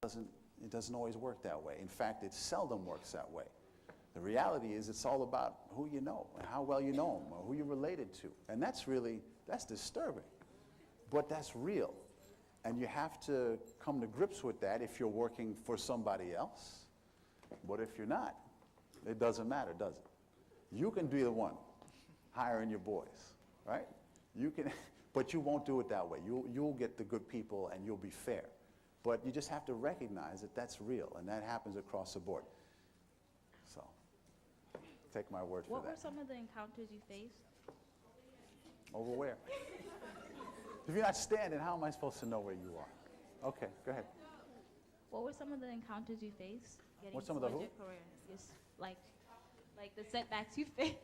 it doesn't always work that way. In fact, it seldom works that way. The reality is it's all about who you know and how well you know them or who you're related to. And that's disturbing. But that's real. And you have to come to grips with that if you're working for somebody else. But if you're not, it doesn't matter, does it? You can be the one hiring your boys, right? You can, but you won't do it that way. You'll get the good people and you'll be fair. But you just have to recognize that that's real, and that happens across the board. So, take my word for that. What were some of the encounters you faced? Over where? If you're not standing, how am I supposed to know where you are? Okay, go ahead. What were some of the encounters you faced getting What's some of the towards your career? Just like the setbacks you faced.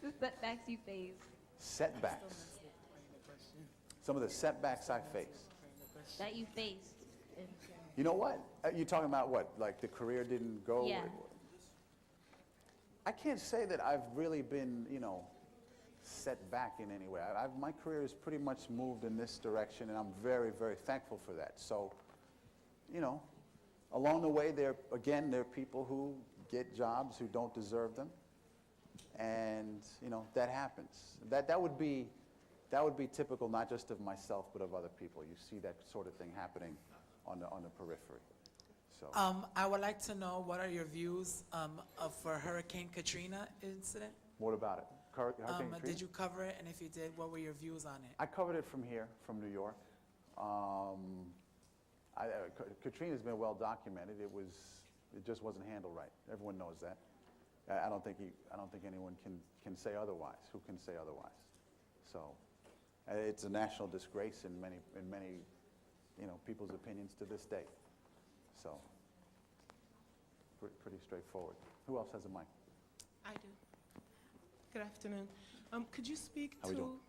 The setbacks you faced. Setbacks. Some of the setbacks I faced. That you faced. You know what? You're talking about what? Like the career didn't go? Yeah. I can't say that I've really been, set back in any way. My career has pretty much moved in this direction, and I'm very, very thankful for that. So, along the way, there are people who get jobs who don't deserve them, and that happens. That would be typical not just of myself but of other people. You see that sort of thing happening on the periphery. So I would like to know what are your views for Hurricane Katrina incident? what about it? Hurricane Katrina? Did you cover it, and if you did, what were your views on it? I covered it from here, from New York. Katrina's been well documented. It just wasn't handled right. Everyone knows that. I don't think anyone can say otherwise. Who can say otherwise? So it's a national disgrace in many people's opinions to this day. So pretty straightforward. Who else has a mic? I do. Good afternoon. Could you speak How we to... doing?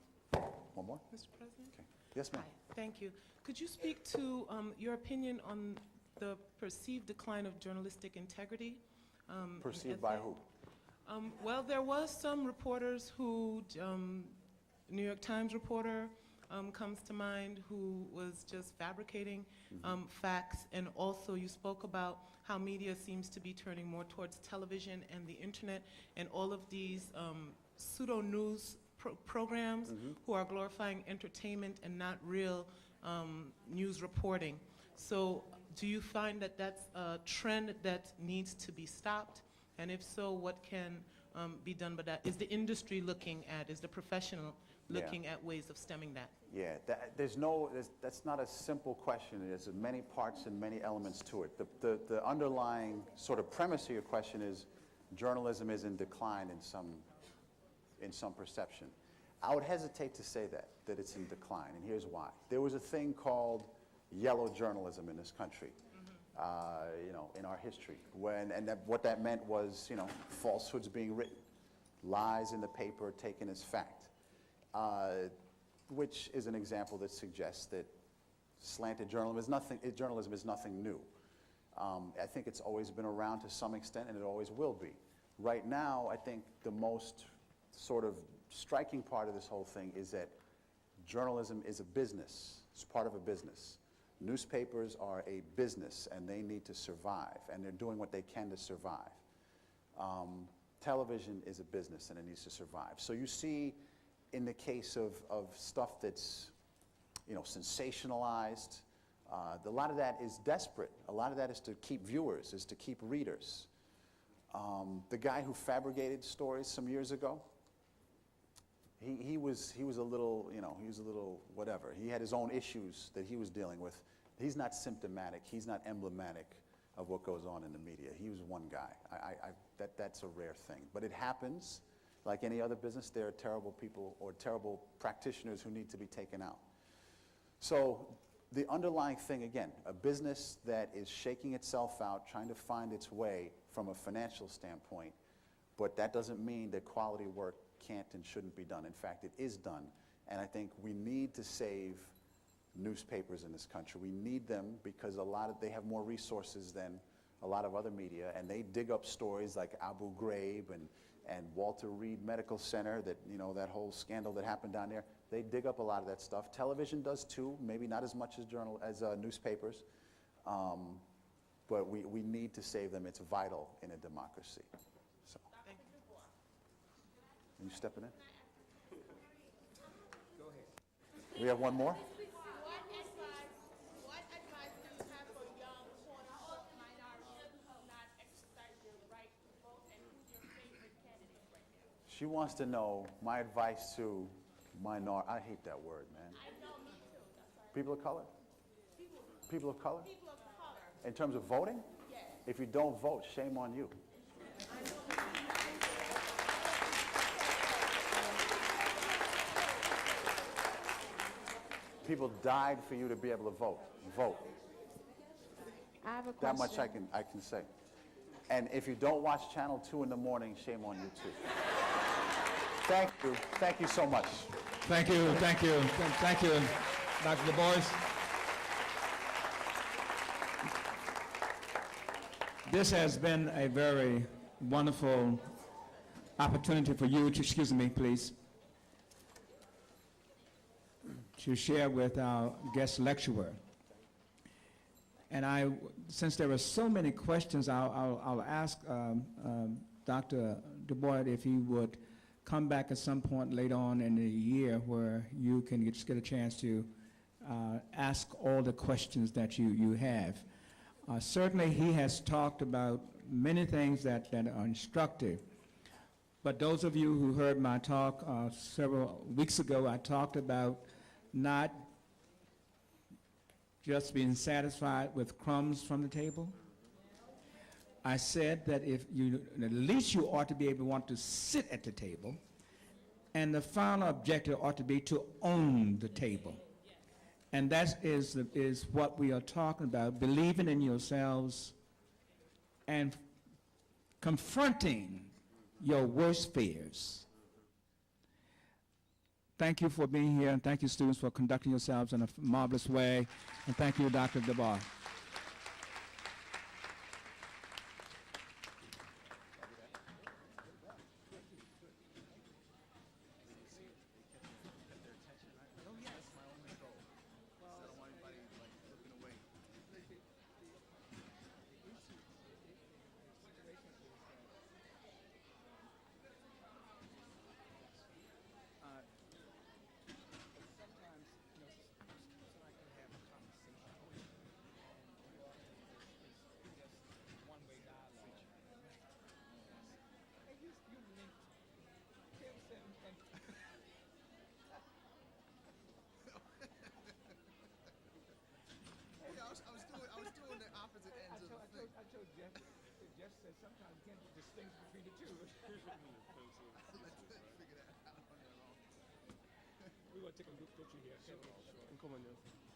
One more? Mr. President? Okay. Yes, ma'am. Hi, thank you. Could you speak to your opinion on the perceived decline of journalistic integrity? Perceived by who? Well, there was some reporters who, New York Times reporter comes to mind, who was just fabricating facts, and also you spoke about how media seems to be turning more towards television and the internet, and all of these pseudo-news programs who are glorifying entertainment and not real news reporting. So do you find that that's a trend that needs to be stopped? And if so, what can be done by that? Is the industry looking at, is the professional looking at ways of stemming that? Yeah, that's not a simple question. There's many parts and many elements to it. The underlying sort of premise of your question is journalism is in decline in some perception. I would hesitate to say that it's in decline, and here's why. There was a thing called yellow journalism in this country, in our history, what that meant was, falsehoods being written, lies in the paper taken as fact, which is an example that suggests that slanted journalism is nothing new. I think it's always been around to some extent, and it always will be. Right now, I think the most sort of striking part of this whole thing is that journalism is a business. It's part of a business. Newspapers are a business, and they need to survive, and they're doing what they can to survive. Television is a business, and it needs to survive. So you see, in the case of stuff that's, sensationalized, a lot of that is desperate. A lot of that is to keep viewers, is to keep readers. The guy who fabricated stories some years ago, he was a little, he was a little whatever. He had his own issues that he was dealing with. He's not symptomatic. He's not emblematic of what goes on in the media. He was one guy. That's a rare thing. But it happens. Like any other business, there are terrible people or terrible practitioners who need to be taken out. So the underlying thing, again, a business that is shaking itself out, trying to find its way from a financial standpoint, but that doesn't mean that quality work can't and shouldn't be done. In fact, it is done. And I think we need to save newspapers in this country. We need them because they have more resources than a lot of other media, and they dig up stories like Abu Ghraib and Walter Reed Medical Center, that whole scandal that happened down there. They dig up a lot of that stuff. Television does too, maybe not as much as newspapers. But we need to save them. It's vital in a democracy. So, are you stepping in? Go ahead. We have one more? What advice do you have for young quote-unquote minorities who do not exercise their right to vote, and who's your favorite candidate right now? She wants to know my advice to I hate that word, man. I know, me too. That's why. People of color? People of color? People of color. In terms of voting? Yes. If you don't vote, shame on you. People died for you to be able to vote. Vote. I have a That question. much I can say. And if you don't watch Channel 2 in the morning, shame on you too. Thank you. Thank you so much. Thank you, thank you, thank you, Dr. Du Bois. This has been a very wonderful opportunity for you to, excuse me, please, to share with our guest lecturer. And since there are so many questions, I'll ask Dr. Du Bois if he would come back at some point later on in the year where you can just get a chance to ask all the questions that you have. Certainly, he has talked about many things that are instructive. But those of you who heard my talk several weeks ago, I talked about not just being satisfied with crumbs from the table. I said that at least you ought to be able to want to sit at the table, and the final objective ought to be to own the table. And that is what we are talking about, believing in yourselves and confronting your worst fears. Thank you for being here, and thank you, students, for conducting yourselves in a marvelous way. And thank you, Dr. Du Bois. I told Jeff said sometimes you can't distinguish between the two. We want to take a group picture here. Come on, Nelson.